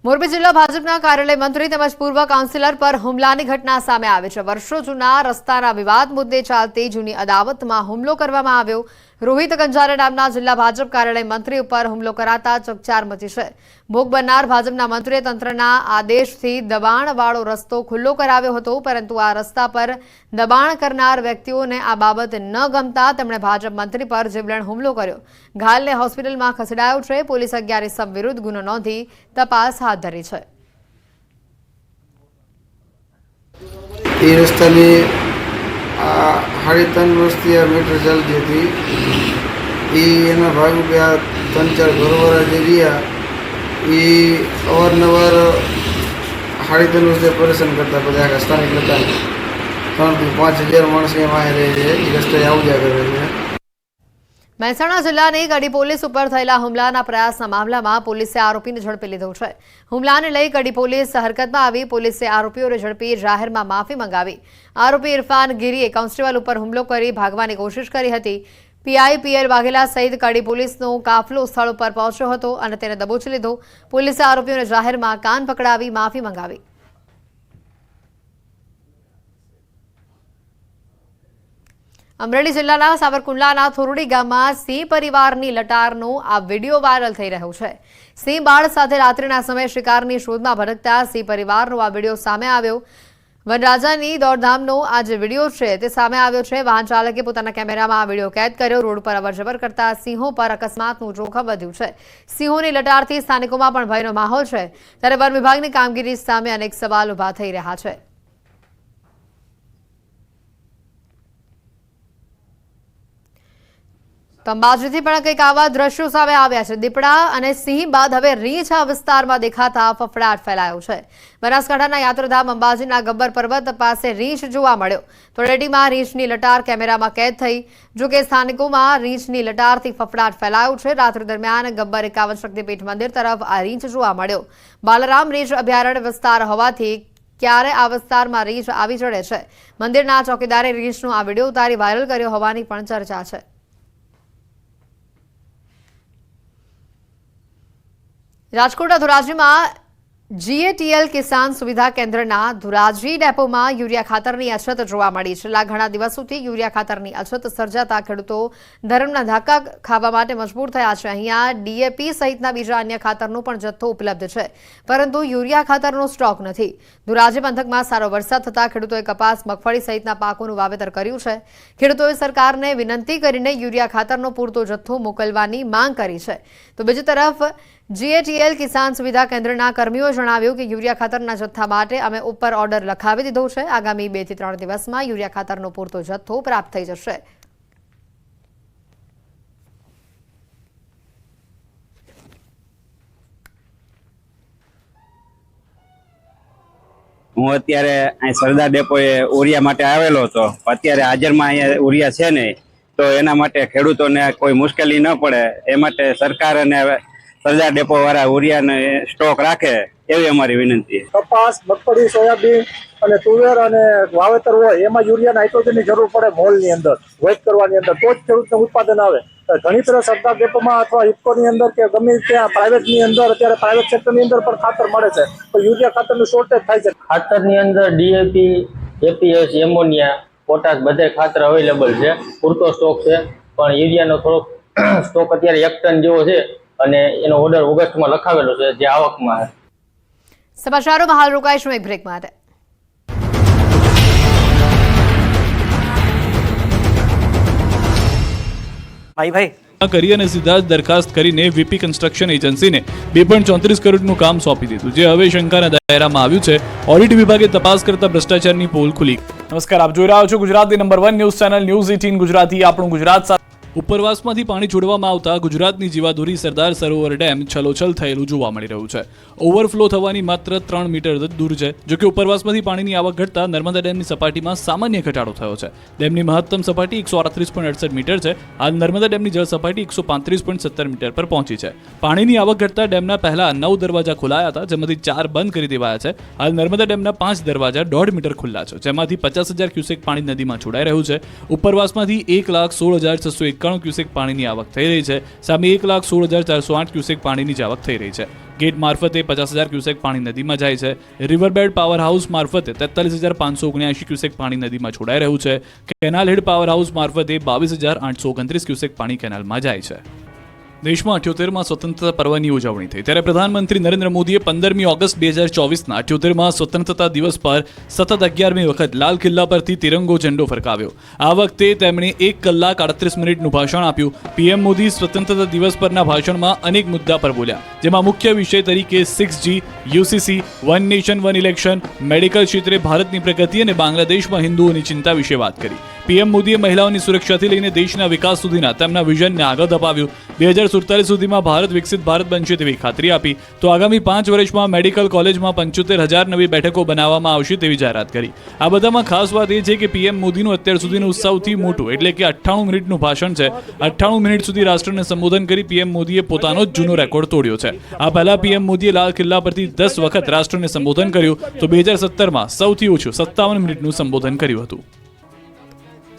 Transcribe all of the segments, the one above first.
મોરબી જિલ્લા ભાજપના કાર્યાલય મંત્રી તેમજ પૂર્વ કાઉન્સિલર પર હુમલાની ઘટના સામે આવી છે। વર્ષો જૂના રસ્તાના વિવાદ મુદ્દે ચાલતી જૂની અદાવતમાં હુમલો કરવામાં આવ્યો। રોહિત કંજારા નામના જિલ્લા ભાજપ કાર્યાલય મંત્રી ઉપર હુમલો કરાતા ચકચાર મચી છે। ભોગ બનનાર ભાજપના મંત્રીએ તંત્રના આદેશથી દબાણવાળો રસ્તો ખુલ્લો કરાવ્યો હતો, પરંતુ આ રસ્તા પર દબાણ કરનાર વ્યક્તિઓને આ બાબત ન ગમતા તેમણે ભાજપ મંત્રી પર જીવલેણ હુમલો કર્યો। ઘાયલને હોસ્પિટલમાં ખસેડાયો છે। પોલીસ 11 ઇસમ વિરુદ્ધ ગુનો નોંધી તપાસ હાથ ધરી છે। એ રસ્તાની 3.5 વર્ષથી આ મીટર ચાલતી હતી। એના ભાગરૂપે આ 3-4 ઘરવાળા જે રહ્યા એ અવારનવાર 3.5 વર્ષથી પરેશાન કરતા। પછી આખા સ્થાનિક હતા 3 થી 5,000 માણસ એમાં રહે છે, એ રસ્તે આવું જા કરે છે। મહેસાણા જિલ્લાની કડી પોલીસ ઉપર થયેલા હુમલાના પ્રયાસના મામલામાં પોલીસે આરોપીને ઝડપી લીધો છે। હુમલાને લઈ કડી પોલીસ હરકતમાં આવી। પોલીસે આરોપીઓને ઝડપી જાહેરમાં માફી મંગાવી। આરોપી ઇરફાન ગીરીએ કોન્સ્ટેબલ ઉપર હુમલો કરી ભાગવાની કોશિશ કરી હતી। પીઆઈ પીએલ વાઘેલા સહિત કડી પોલીસનો કાફલો સ્થળ ઉપર પહોંચ્યો હતો અને તેને દબોચી લીધો। પોલીસે આરોપીઓને જાહેરમાં કાન પકડાવી માફી મંગાવી। અમરેલી જિલ્લાના સાવરકુંડલાના થોરડી ગામમાં સિંહ પરિવારની લટારનો આ વિડીયો વાયરલ થઈ રહ્યો છે। સિંહ બાળ સાથે રાત્રિના સમયે શિકારની શોધમાં ભટકતા સિંહ પરિવારનો આ વિડીયો સામે આવ્યો। વનરાજાની દોડધામનો આ જે વિડીયો છે તે સામે આવ્યો છે। વાહન ચાલકે પોતાના કેમેરામાં આ વિડીયો કેદ કર્યો। રોડ પર અવરજવર કરતા સિંહો પર અકસ્માતનું જોખમ વધ્યું છે। સિંહોની લટારથી સ્થાનિકોમાં પણ ભયનો માહોલ છે, ત્યારે વન વિભાગની કામગીરી સામે અનેક સવાલ ઉભા થઈ રહ્યા છે। અંબાજીથી પણ કંઈક આવા દ્રશ્યો સામે આવ્યા છે। દીપડા અને સિંહ બાદ હવે રીંછ આ વિસ્તારમાં દેખાતા ફફડાટ ફેલાયો છે। બનાસકાંઠાના યાત્રાધામ અંબાજીના ગબ્બર પર્વત પાસે રીંછ જોવા મળ્યો। તળેટીમાં રીંછની લટાર કેમેરામાં કેદ થઈ। જોકે સ્થાનિકોમાં રીંછની લટારથી ફફડાટ ફેલાયો છે। રાત્રિ દરમિયાન ગબ્બર 51 શક્તિપીઠ મંદિર તરફ આ રીંછ જોવા મળ્યો। બાલરામ રીંછ અભયારણ્ય વિસ્તાર હોવાથી ક્યારે આ વિસ્તારમાં રીંછ આવી ચડે છે। મંદિરના ચોકીદારે રીંછનો આ વિડીયો ઉતારી વાયરલ કર્યો હોવાની પણ ચર્ચા છે। રાજકોટના ધોરાજીમાં જીએટીએલ કિસાન સુવિધા કેન્દ્રના ધોરાજી ડેપોમાં યુરિયા ખાતરની અછત જોવા મળી। છેલ્લા ઘણા દિવસોથી યુરિયા ખાતરની અછત સર્જાતા ખેડૂતો ધરમના ધક્કા ખાવા માટે મજબૂર થયા છે। અહીંયા ડીએપી સહિતના બીજા અન્ય ખાતરનો પણ જથ્થો ઉપલબ્ધ છે, પરંતુ યુરિયા ખાતરનો સ્ટોક નથી। ધોરાજી પંથકમાં સારો વરસાદ થતાં ખેડૂતોએ કપાસ, મગફળી સહિતના પાકોનું વાવેતર કર્યું છે। ખેડૂતોએ સરકારને વિનંતી કરીને યુરિયા ખાતરનો પૂરતો જથ્થો મોકલવાની માંગ કરી છે। તો બીજી તરફ જીએટીએલ કિસાન સુવિધા કેન્દ્રના કર્મીઓએ જણાવ્યું કે યુરિયા ખાતરના જથ્થા માટે અમે ઉપર ઓર્ડર લખાવી દીધો છે। આગામી 2 થી 3 દિવસમાં યુરિયા ખાતરનો પૂરતો જથ્થો પ્રાપ્ત થઈ જશે। હું અત્યારે અહીં સરદાર ડેપોએ ઉરિયા માટે આવેલો હતો। અત્યારે હાજરમાં અહીંયા ઉરિયા છે નહીં, તો એના માટે ખેડૂતોને કોઈ મુશ્કેલી ન પડે એ માટે સરકાર અને સરદાર ડેપો વાળા ઉરિયાને સ્ટોક રાખે એવી અમારી વિનંતી છે। કપાસ, મગફળી, સોયાબીન અને તુવેર અને વાવેતર હોય એમાં યુરિયા નાઇટ્રોજનની જરૂર પડે મોલની અંદર વેચ કરવાની અંદર, તો જ ખેડૂતને ઉત્પાદન આવે। ઘણી તરફ સરદાર ડેપોમાં અથવા ઇફકોની અંદર કે ગમે ત્યાં પ્રાઇવેટની અંદર અત્યારે પ્રાઇવેટ સેક્ટરની અંદર પણ ખાતર મળે છે, તો યુરિયા ખાતરનું શોર્ટેજ થાય છે। ખાતરની અંદર ડીએપી, એપીએસ, એમોનિયા, પોટાશ બધે ખાતર અવેલેબલ છે, પૂરતો સ્ટોક છે। પણ યુરિયાનો થોડોક સ્ટોક અત્યારે 1 ટન જેવો છે અને એનો ઓર્ડર ઓગસ્ટમાં લખાવેલો છે, જે આવકમાં છે। સમાચારોમાં હાલ રોકાઈશું એક બ્રેક માટે। ભાઈ કરી અને સીધા જ દરખાસ્ત કરીને વીપી કન્સ્ટ્રક્શન એજન્સીને 2.34 કરોડનું કામ સોંપી દીધું, જે હવે શંકાના દાયરામાં આવ્યું છે। ઓડિટ વિભાગે તપાસ કરતા ભ્રષ્ટાચારની પોલ ખુલી। નમસ્કાર, આપ જોઈ રહ્યા છો ગુજરાતની number 1 news channel news 18 Gujarati. આપણું ગુજરાત ઉપરવાસમાંથી પાણી છોડવામાં આવતા ગુજરાતની જીવાદોરી સરદાર સરોવર ડેમ છલોછલ થયેલું જોવા મળી રહ્યું છે। ઓવરફ્લો થવાની માત્ર 3 મીટર દૂર છે। જોકે ઉપરવાસમાંથી પાણીની આવક ઘટતા નર્મદા ડેમની સપાટીમાં સામાન્ય ઘટાડો થયો છે। ડેમની મહત્તમ સપાટી 138.68 મીટર છે। હાલ નર્મદા ડેમની જળ સપાટી 135.17 મીટર પર પહોંચી છે। પાણીની આવક ઘટતા ડેમના પહેલા 9 દરવાજા ખોલાયા હતા, જેમાંથી 4 બંધ કરી દેવાયા છે। હાલ નર્મદા ડેમના 5 દરવાજા 1.5 મીટર ખુલ્લા છે, જેમાંથી 50,000 ક્યુસેક પાણી નદીમાં છોડાઈ રહ્યું છે। ઉપરવાસમાંથી 1,16,691 ક્યુસેક પાણીની આવક થઈ રહી છે, સામે 1,16,408 ક્યુસેક પાણીની જ આવક થઈ રહી છે। ગેટ મારફતે 50,000 ક્યુસેક પાણી નદીમાં જાય છે. રિવરબેડ પાવર હાઉસ મારફતે 43,579 ક્યુસેક પાણી નદીમાં છોડાઈ રહ્યું છે. કેનાલ હેડ પાવર હાઉસ મારફતે 22,829 ક્યુસેક પાણી કેનાલમાં જાય છે. દેશમાં 78માં સ્વતંત્રતા પર્વની ઉજવણી થઈ ત્યારે પ્રધાનમંત્રી નરેન્દ્ર મોદીએ 15મી ઓગસ્ટ 2024ના 78માં સ્વતંત્રતા દિવસ પર સતત 11મી વખત લાલ કિલ્લા પરથી તિરંગો ઝંડો ફરકાવ્યો. આ વખતે તેમણે 1 કલાક 38 મિનિટનું ભાષણ આપ્યું. પીએમ મોદી સ્વતંત્રતા દિવસ પરના ભાષણમાં અનેક મુદ્દા પર બોલ્યા, જેમાં મુખ્ય વિષય તરીકે 6G, UCC, one nation one election, medical ક્ષેત્રે ભારતની પ્રગતિ અને બાંગ્લાદેશમાં હિન્દુઓની ચિંતા વિશે વાત કરી. પીએમ મોદીએ મહિલાઓની સુરક્ષાથી લઈને દેશના વિકાસ સુધીના તેમના વિઝનને આગળ ધપાવ્યું. 2047 સુધીમાં ભારત વિકસિત ભારત બનશે તેવી ખાતરી આપી. તો આગામી 5 વર્ષમાં મેડિકલ કોલેજમાં 75,000 નવી બેઠકો બનાવવામાં આવશે તેવી જાહેરાત કરી. આ બધામાં ખાસ વાત એ છે કે પીએમ મોદીનું અત્યાર સુધીનું સૌથી મોટું એટલે કે 98 મિનિટનું ભાષણ છે. 98 મિનિટ સુધી રાષ્ટ્રને સંબોધન કરી પીએમ મોદીએ પોતાનો જ જૂનો રેકોર્ડ તોડ્યો છે. આ પહેલા પીએમ મોદીએ લાલ કિલ્લા પરથી 10 વખત રાષ્ટ્રને સંબોધન કર્યું, તો 2017માં સૌથી ઓછું 57 મિનિટનું સંબોધન કર્યું હતું.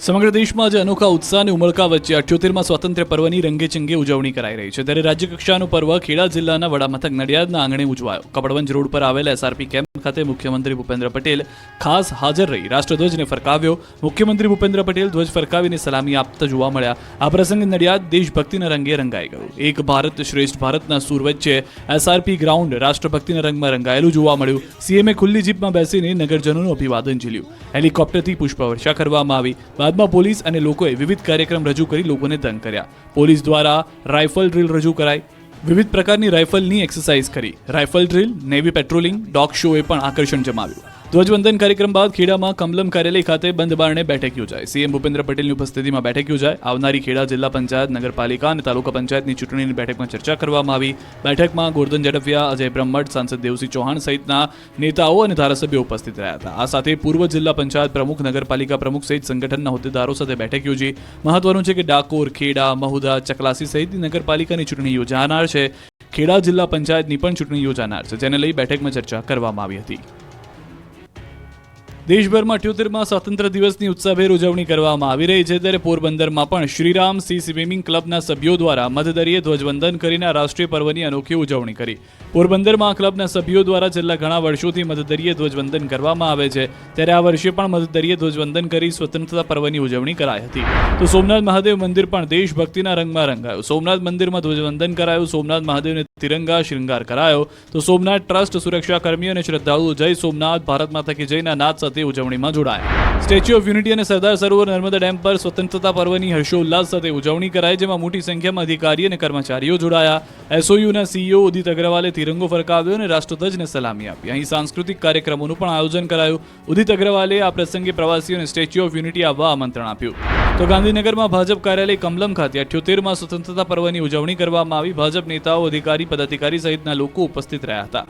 સમગ્ર દેશમાં આજે અનોખા ઉત્સાહ અને ઉમળકા વચ્ચે 78માં સ્વાતંત્ર્ય પર્વની રંગેચંગે ઉજવણી કરાઈ રહી છે. ત્યારે રાજ્યકક્ષાનું પર્વ ખેડા જિલ્લાના વડામથક નડિયાદના આંગણે ઉજવાયો. કપડવંજ રોડ પર આવેલા SRP કેમ્પ ખાતે મુખ્યમંત્રી ભૂપેન્દ્ર પટેલ ખાસ હાજર રહી રાષ્ટ્રધ્વજને ફરકાવ્યો. મુખ્યમંત્રી ભૂપેન્દ્ર પટેલ ધ્વજ ફરકાવીને સલામી આપતા જોવા મળ્યા. આ પ્રસંગે નડિયાદ દેશભક્તિના રંગે રંગાઈ ગયું. એક ભારત શ્રેષ્ઠ ભારતના સૂર વચ્ચે SRP ગ્રાઉન્ડ રાષ્ટ્રભક્તિના રંગમાં રંગાયેલું જોવા મળ્યું. સીએમએ ખુલ્લી જીપમાં બેસીને નગરજનોનું અભિવાદન ઝીલ્યું. હેલિકોપ્ટરથી પુષ્પવર્ષા કરવામાં આવી. બાદમાં પોલીસ અને લોકોએ વિવિધ કાર્યક્રમ રજૂ કરી લોકોને દંગ કર્યા. પોલીસ દ્વારા રાઇફલ ડ્રીલ રજૂ કરાઈ. વિવિધ પ્રકારની રાઇફલની એક્સરસાઇઝ કરી. Rifle drill, navy patrolling, dog શોએ પણ આકર્ષણ જમાવ્યું. ધ્વજવંદન કાર્યક્રમ બાદ ખેડામાં કમલમ કાર્યાલય ખાતે બંધ બારણે બેઠક યોજાઈ. સીએમ ભૂપેન્દ્ર પટેલની ઉપસ્થિતિમાં બેઠક યોજાઈ. આવનારી ખેડા જિલ્લા પંચાયત, નગરપાલિકા અને તાલુકા પંચાયતની ચૂંટણીની બેઠકમાં ચર્ચા કરવામાં આવી. બેઠકમાં ગોરધન ઝડફિયા, અજય બ્રહ્મભટ્ટ, સાંસદ દેવસિંહ ચૌહાણ સહિતના નેતાઓ અને ધારાસભ્યો ઉપસ્થિત રહ્યા હતા. આ સાથે પૂર્વ જિલ્લા પંચાયત પ્રમુખ, નગરપાલિકા પ્રમુખ સહિત સંગઠનના હોદ્દેદારો સાથે બેઠક યોજી. મહત્વનું છે કે ડાકોર, ખેડા, મહુધા, ચકલાસી સહિતની નગરપાલિકાની ચૂંટણી યોજાનાર છે. ખેડા જિલ્લા પંચાયતની પણ ચૂંટણી યોજાનાર છે, જેને લઈ બેઠકમાં ચર્ચા કરવામાં આવી હતી. દેશભરમાં 78માં સ્વાતંત્ર્ય દિવસની ઉત્સાહભેર ઉજવણી કરવામાં આવી રહી છે. ત્યારે પોરબંદરમાં પણ શ્રીરામ સી સ્વિમિંગ ક્લબના સભ્યો દ્વારા મધદરિયે ધ્વજવંદન કરીને આ રાષ્ટ્રીય પર્વની અનોખી ઉજવણી કરી. પોરબંદરમાં ક્લબના સભ્યો દ્વારા છેલ્લા ઘણા વર્ષોથી મધદરિયે ધ્વજવંદન કરવામાં આવે છે. ત્યારે આ વર્ષે પણ મધદરિયે ધ્વજવંદન કરી સ્વતંત્રતા પર્વની ઉજવણી કરાઈ હતી. તો સોમનાથ મહાદેવ મંદિર પણ દેશભક્તિના રંગમાં રંગાયું. સોમનાથ મંદિરમાં ધ્વજવંદન કરાયું. સોમનાથ મહાદેવને તિરંગા શૃંગાર કરાયો. તો સોમનાથ ટ્રસ્ટ, સુરક્ષા કર્મીઓ અને શ્રદ્ધાળુઓ જય સોમનાથ ભારત માતા કી જયના નાદ સાથે ઉજવણીમાં જોડાયા. સ્ટેચ્યુ ઓફ યુનિટી અને સરદાર સરોવર નર્મદા ડેમ પર સ્વતંત્રતા પર્વની હર્ષોલ્લાસ સાથે ઉજવણી કરાઈ, જેમાં મોટી સંખ્યામાં અધિકારી અને કર્મચારીઓ જોડાયા. એસઓયુના સીઈઓ ઉદિત અગ્રવાલે તિરંગો ફરકાવ્યો અને રાષ્ટ્રધ્વજને સલામી આપી. અહીં સાંસ્કૃતિક કાર્યક્રમોનું પણ આયોજન કરાયું. ઉદિત અગ્રવાલે આ પ્રસંગે પ્રવાસીઓને સ્ટેચ્યુ ઓફ યુનિટી આવવા આમંત્રણ આપ્યું. તો ગાંધીનગરમાં ભાજપ કાર્યાલય કમલમ ખાતે 78માં સ્વતંત્રતા પર્વની ઉજવણી કરવામાં આવી. ભાજપ નેતાઓ, અધિકારી, પદાધિકારી સહિતના લોકો ઉપસ્થિત રહ્યા હતા.